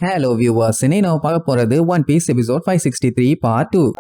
Hello viewers, இன்னைக்கு நம்ம பார்க்க போறது One Piece episode 563 part 2.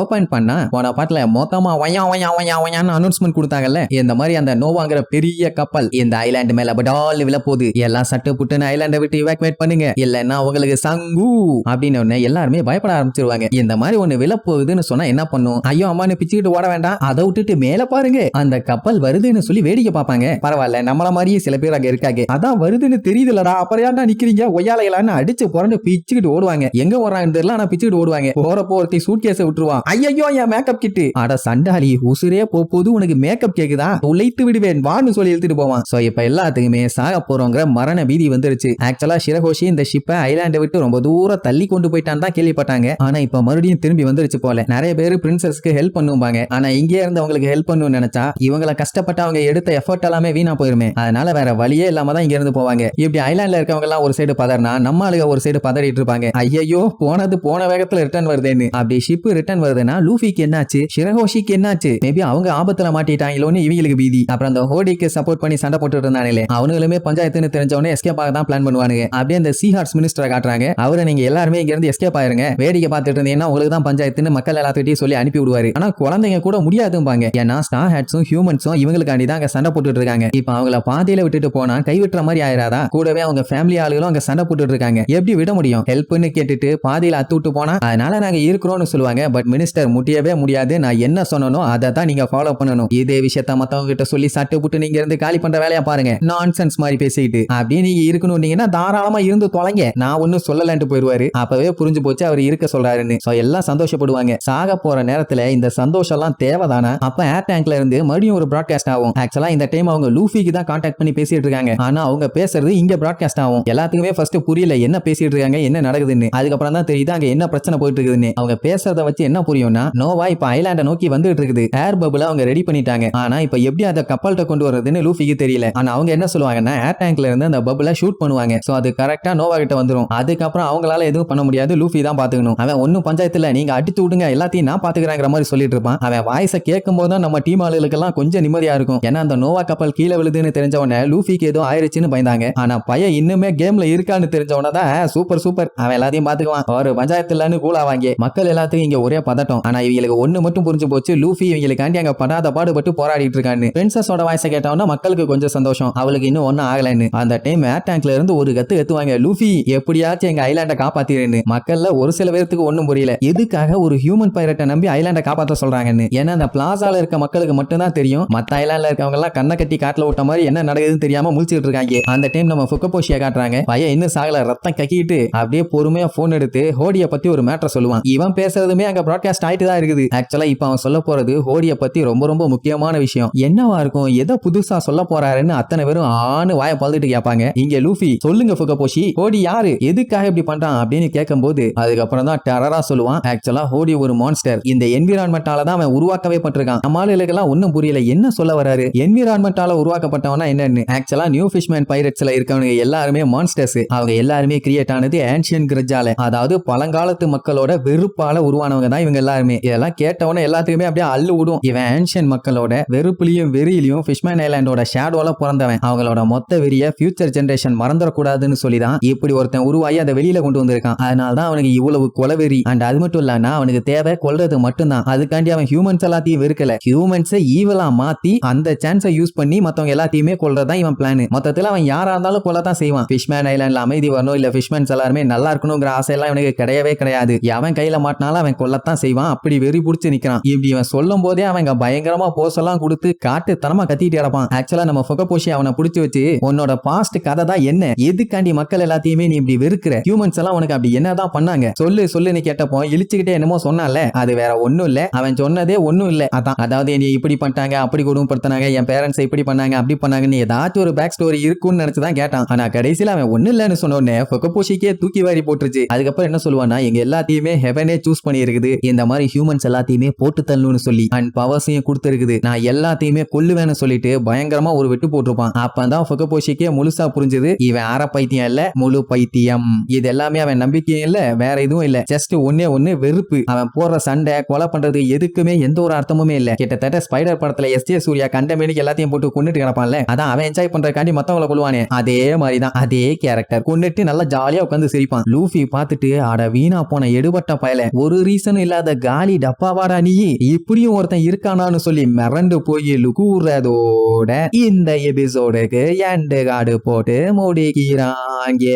Open பண்ணா போன பாட்டுல மொத்தமா வயான்னு அனௌன்ஸ்மெண்ட் கொடுத்தாங்கல்ல. இந்த மாதிரி அந்த நோவாங்கிற பெரிய கப்பல் இந்த ஐலாண்ட் மேல படால் விழ போகுது, எல்லாம் சட்டு புட்டுன்னு ஐலாண்டை விட்டு இவாக்குவேட் பண்ணுங்க, இல்லன்னா உங்களுக்கு சங்கு அப்படின்னு எல்லாருமே பயப்பட ஆரம்பிச்சிருவாங்க. இந்த மாதிரி ஒண்ணு விழ போகுதுன்னு சொன்னா என்ன பண்ணும்? ஐயோ அம்மானு பிச்சுக்கிட்டு ஓட வேண்டாம், அதை விட்டுட்டு மேல பாருங்க அந்த கப்பல் வருதுன்னு சொல்லி வேடிக்கை பார்ப்பாங்க. பரவாயில்ல, நம்மள மாதிரியே சில பேர் அங்க இருக்காங்க. அதான் வருதுன்னு தெரியுதுலடா, அப்புறம் ஏன்டா நிக்கிறீங்க ஒய்யாலையலான்னு அடிச்சு புரண்டு பிச்சுக்கிட்டு ஓடுவாங்க. எங்க ஓடுறாங்கன்னு தெரியல, ஆனா பிச்சுக்கிட்டு ஓடுவாங்க. போறப்போ ஒருத்தி சூட் கேஸை விட்டுருவான். ஐயோ என் மேக்கப் கிட்டு, அட சண்டாளி உசுரே போது உனக்கு மேக்கப் கேக்குதா, உழைத்து விடுவேன் வான்னு சொல்லி இழுத்துட்டு போவான். சோ இப்ப எல்லாத்துக்குமே சாக போறோங்கிற மரண பீதி வந்துருச்சு. ஆக்சுவலா ஷிரஹோஷி இந்த ஷிப்பை ஐலாண்டை விட்டு ரொம்ப தூரம் தள்ளி கொண்டு போயிட்டான் தான் கேள்விப்பட்டாங்க. ஆனா இப்ப மறுபடியும் திரும்பி வந்துருச்சு போல. நிறைய பேர் பிரின்சஸ்க்கு ஹெல்ப் பண்ணுவாங்க, ஆனா இங்கே இருந்து அவங்களுக்கு ஹெல்ப் பண்ணணும்னு நினைச்சா இவங்களை கஷ்டப்பட்டு அவங்க எடுத்த எஃபர்ட் எல்லாமே வீணா போயிருமே. அதனால வேற வழியே இல்லாம தான் இங்க இருந்து போவாங்க. இப்படி ஐலாண்ட்ல இருக்கவங்க எல்லாம் ஒரு சைடு பதறனா நம்ம ஆளுங்க ஒரு சைடு பதறிட்டு இருப்பாங்க. ஐயோ போனது போன வேகத்துல ரிட்டர்ன் வருதுன்னு. அப்படி ஷிப் ரிட்டர்ன் வருதுன்னா லூஃபிக்கு என்னாச்சு, ஷிரஹோஷிக்கு என்னாச்சு, மேபி அவங்க ஆபத்துல மாட்டிட்டாங்களோன்னு இவங்களுக்கு பீதி. அப்புறம் அந்த ஹோடிக்கு சப்போர்ட் பண்ணி சண்டை போட்டுட்டு இருந்தானே, அவனுங்களுமே பஞ்சாயத்துன்னு தெரிஞ்சவனே எஸ்கேப் ஆக தான் பிளான் பண்ணுவானுங்க. அப்படியே அந்த சீஹார்ட்ஸ் மினிஸ்டரை காட்டுறாங்க. அவரை நீங்க எல்லாருமே இங்க இருந்து எஸ்கேப் ஆயிருங்க, வேடிக்கை பார்த்துட்டு இருந்தீங்கன்னா உங்களுக்கு தான் பஞ்சாயத்துன்னு மக்கள் எல்லாத்திட்டையும் சொல்லி அனுப்பி விடுவாரு. ஆனா குழந்தைங்க கூட முடியாதும்பாங்க. ஏன்னா ஸ்டார் ஹேட்ஸும் ஹியூமன்ஸும் இவங்களுக்காண்டி தான் அங்க சண்டை போட்டுட்டு இருக்காங்க. இப்ப அவங்கள பாதையில விட்டுட்டு போனா கைவிட்டுற மாதிரி ஆயிராதா? கூடவே அவங்க ஃபேமிலி ஆளுகளும் அங்க சண்டை போட்டுட்டு இருக்காங்க. எப்படி விட முடியும்? ஹெல்ப்னு கேட்டுட்டு பாதையில அத்து விட்டு போனா அதனால நாங்க இருக்கிறோம்னு சொல்லுவாங்க. பட் மினிஸ்டர் முடியவே முடியாது, நான் என்ன சொன்னனோ அதை தான் நீங்க ஃபாலோ பண்ணணும். இதே விஷயத்த மத்தவங்க கிட்ட சொல்லி சட்டு புட்டு நீங்க இருந்து காலி பண்ற வேலையா பாருங்க, நான்சென்ஸ் மாதிரி பேசிட்டு அப்படியே நீங்க இருக்கணும்னீங்கன்னா தாராளமா இருந்து தொலைங்க, நான் ஒன்னும் சொல்லலன்ட்டு போயிருவாரு. அப்பவே புரிஞ்சு போச்சு அவர் இருக்க சொல்றாருன்னு. சோ எல்லாம் சந்தோஷப்படுவாங்க. சாக போற நேரத்துல இந்த சந்தோஷம் எல்லாம் தேவைதானா? அப்ப ஏர் டேங்க்ல இருந்து மறுபடியும் ஒரு பிராட்காஸ்ட் ஆகும். ஆக்சுவலா இந்த டைம் அவங்க லூஃபிக்கு தான் கான்டாக்ட் பண்ணி பேசிட்டு இருக்காங்க. ஆனா அவங்க பேசுறது இங்க பிராட்காஸ்ட் ஆகும். எல்லாத்துக்குமே ஃபர்ஸ்ட் புரியல என்ன பேசிட்டு இருக்காங்க, என்ன நடக்குதுன்னு. அதுக்கப்புறம் தான் தெரியுது அங்க என்ன பிரச்சனை போயிட்டு இருக்குதுன்னு. அவங்க பேசுறத வச்சு என்ன புரியும்னா, நோவா இப்ப ஐலாண்ட நோக்கி வந்துட்டு இருக்குது. ஏர் பபிள் அவங்க ரெடி பண்ணிட்டாங்க. ஆனா இப்ப எப்படி அந்த கப்பல்கிட்ட கொண்டு வரதுன்னு லூஃபிக்கு தெரியல. ஆனா அவங்க என்ன சொல்லுவாங்கன்னா ஏர் டேங்க்ல இருந்து அந்த பபிளை ஷூட் பண்ணுவாங்க. சோ அது கரெக்டா நோவா கிட்ட வந்துரும். அதுக்கப்புறம் அவங்களால எதுவும் பண்ண முடியாது, லூஃபி தான் பாத்துக்கணும். அவன் ஒன்னும் பஞ்சாயத்துல நீங்க அடித்து விடுங்க எல்லாத்தையும் நான் பாத்துக்கிறேங்கிற மாதிரி சொல்லிட்டு இருப்பான். அவன் வாய்ஸை கேட்கும் போது நம்ம டீம் ஆளுகளுக்கெல்லாம் கொஞ்சம் நிம்மதியா இருக்கும். ஏன்னா அந்த நோவா கப்பல் கீழே விழுதுன்னு தெரிஞ்சவன லூஃபிக்கு ஏதோ ஆயிருச்சுன்னு பயந்தாங்க. ஆனா பையன் இன்னுமே கேம்ல இருக்கான்னு தெரிஞ்சவன தான் சூப்பர் சூப்பர் அவன் எல்லாத்தையும் பாத்துக்குவான். ஒரு பஞ்சாயத்துலன்னு கூலா வாங்கி மக்கள் எல்லாத்துக்கும் இங்க ஒரே பதட்டம். ஆனா இவங்களுக்கு ஒண்ணு மட்டும் புரிஞ்சு போச்சு, லூஃபி இவங்களுக்காண்டி அங்க படாத பாடுபட்டு போராடிட்டு இருக்கான்னு. பிரின்சஸோட வாய்ஸை கேட்டவனா மக்களுக்கு கொஞ்சம் சந்தோஷம், அவளுக்கு இன்னும் ஒன்னும் ஆகலன்னு. அந்த டைம் ஏர் டேங்க்ல இருந்து ஒரு கத்து கத்துவாங்க, லூஃபி எப்படியாச்சும் எங்க ஐலாண்ட காப்பாத்திருன்னு. மக்கள்ல ஒரு சில பேருக்கு ஒண்ணும் புரியல, எதுக்காக ஒரு ஹியூமன் பைரட்டை நம்பி ஐலாண்ட காப்பாற்ற சொல்றாங்கன்னு. ஏன்னா அந்த பிளாசால இருக்க மக்களுக்கு மட்டும் தான் தெரியும். மத்த ஐலாண்ட்ல இருக்கவங்க எல்லாம் கண்ணை கட்டி காட்டுல விட்ட மாதிரி என்ன நடக்குதுன்னு தெரியாம முழிச்சிட்டு இருக்காங்க. அந்த டைம் நம்ம ஃபுக்கபோஷியை காட்டுறாங்க. பையன் இன்னும் சாகல, ரத்தம் கக்கிட்டு அப்படியே பொறுமையா போன் எடுத்து ஹோடியை பத்தி ஒரு மேட்டர் சொல்லுவான். இவன் பேசுறதுமே அங்க பிராட்காஸ்ட் ஆயிட்டு தான் இருக்குது. ஆக்சுவலா இப்ப அவன் சொல்ல போறது ஹோடியை பத்தி ரொம்ப ரொம்ப முக்கியமான விஷயம். என்னவா இருக்கும், எதை புதுசா சொல்ல போறாருன்னு அத்தனை பேரும் ஆணு வாய பழுதுட்டு கேட்பாங்க. இங்க லூஃபி சொல்லுங்க ஃபுக்கபோஷி, ஹோடி யாரு, எதுக்காக இப்படி பண்றான் அப்படின்னு கேட்கும்போது அதுக்கப்புறம் தான் டெரரா சொல்லுவான். ஆக்சுவலா ஹோடி ஒரு மான்ஸ்டர், இந்த என்விரான்மெண்டால தான் அவன் உருவாக்கவே பட்டிருக்கான். நம்ம ஆளுகளுக்கெல்லாம் ஒன்னும் புரியல என்ன சொல்ல வராரு, என்விரான்மெண்டால உருவாக்கப்பட்டவனா என்னன்னு. ஆக்சுவலா நியூ ஃபிஷ்மேன் பைரட்ஸ்ல இருக்கவங்க எல்லாருமே மான்ஸ்டர்ஸ். அவங்க எல்லாருமே கிரியேட் ஆனது ஏன்ஷியன் கிரஜால, அதாவது பழங்காலத்து மக்களோட வெறுப்பால உருவானவங்க தான் இவங்க எல்லாருமே. இதெல்லாம் கேட்டவன எல்லாத்துக்குமே அப்படியே அள்ளு விடும். இவன் ஏன்ஷியன் மக்களோட வெறுப்புலையும் வெறியிலையும் ஃபிஷ்மேன் ஐலாண்டோட ஷேடோல பிறந்தவன். அவங்களோட மொத்த வெறிய ஃபியூச்சர் ஜெனரேஷன் மறந்துடக்கூடாதுன்னு சொல்லிதான் இப்படி ஒருத்தன் உருவாகி அதை வெளியில கொண்டு வந்திருக்கான். அதனால தான் அவனுக்கு இவ்வளவு கொலவெறி. அண்ட் அது மட்டும் இல்லன்னா அவனுக்கு தேவை கொல்றது மட்டும்தான். அதுக்காண்டி அவன் ஹியூமன்ஸ் எல்லாத்தையும் வெறுக்கல, ஹியூமன்ஸை ஈவலா மாத்தி அந்த சான்ஸை யூஸ் பண்ணி மத்தவங்க எல்லாத்தையுமே கொல்றதான் இவன் பிளான். மொத்தத்துல அவன் யாரா இருந்தாலும் கொல்லதான் செய்வான். ஃபிஷ்மேன் ஐலாண்ட்ல அமைதி வரணும், இல்ல ஃபிஷ்மேன்ஸ் எல்லாருமே நல்லா இருக்கணுங்கிற ஆசை எல்லாம் இவனுக்கு கிடையவே கிடையாது. அவன் கையில மாட்டினாலும் அவன் கொல்லத்தான் செய்வான். அப்படி வெறி புடிச்சு நிக்கிறான். இப்படி அவன் சொல்லும் போதே அவங்க பயங்கரமா போஸ் எல்லாம் கொடுத்து காட்டு தனமா கத்திட்டு கிடப்பான். ஆக்சுவலா நம்ம ஃபுக்கபோஷி அவனை புடிச்சு வச்சு உன்னோட பாஸ்ட் கதை தான் என்ன, எதுக்காண்டி மக்கள் எல்லாத்தையுமே நீ இப்படி வெறுக்கிற, ஹியூமன்ஸ் எல்லாம் உனக்கு அப்படி என்னதான் பண்ணாங்க சொல்லு சொல்லுன்னு கேட்டப்போ இழிச்சுக்கிட்டே என்னமோ சொன்னால, அது வேற ஒண்ணும் இல்ல, அவன் சொன்னதே ஒண்ணும் இல்ல. அதான் அதாவது நீ இப்படி பண்ணிட்டாங்க, அப்படி கொடுமைப்படுத்தினாங்க, என் பேரண்ட்ஸ் இப்படி பண்ணாங்க, அப்படி பண்ணாங்கன்னு ஏதாச்சும் ஒரு பேக் ஸ்டோரி இருக்குன்னு நினைச்சுதான் கேட்டான். ஆனா கடைசியில அவன் ஒண்ணு இல்லன்னு சொன்ன உடனே ஃபுக்கபோஷிக்கே தூக்கி வாரி போட்டுருச்சு. அதுக்கப்புறம் என்ன சொல்லுவானா, எங்க எல்லாத்தையுமே ஹெவனே சூஸ் பண்ணி இருக்குது, இந்த மாதிரி ஹியூமன்ஸ் எல்லாத்தையுமே போட்டு தள்ளணும்னு சொல்லி அண்ட் பவர்ஸையும் கொடுத்துருக்குது. நான் எல்லாத்தையுமே கொல்லுவேன்னு சொல்லிட்டு பயங்கரமா ஒரு வெட்டு போட்டிருப்பான். அப்பதான் ஃபுகபோஷிக்கே முழுசா புரிஞ்சது இவன் அரை பைத்தியம் இல்ல, முழு பைத்தியம். இது எல்லாமே அவன் நம்பிக்கையும் இல்ல, வேற எதுவும் இல்ல, ஜஸ்ட் ஒண்ணே வெறுப்பு. அவன் போடுற சண்டை கொலை பண்றது எதுக்குமே எந்த ஒரு அர்த்தமுமே இல்ல. கிட்டத்தட்ட ஸ்பைடர் படத்துல எஸ்.ஜே. சூர்யா கண்டமேனிக்கு எல்லாத்தையும் போட்டு கொண்டுட்டு கிடப்பான்ல, அதான் அவன் என்ஜாய் பண்றதுக்காண்டி மத்தவங்களை கொள்வானே, அதே மாதிரிதான் அதே கேரக்டர். கொண்டுட்டு நல்லா ஜாலியா உட்காந்து சிரிப்பான். லூஃபி பார்த்துட்டு அட வீணா போன எடுபட்ட பயல, ஒரு ரீசனும் இல்லாத காலி டப்பாவாடா நீ, இப்படியும் ஒருத்தன் இருக்கானான்னு சொல்லி மிரண்டு போய் லுகூறதோட இந்த எபிசோடுக்கு எண்டு கார்டு போட்டு முடிக்கிறாங்க.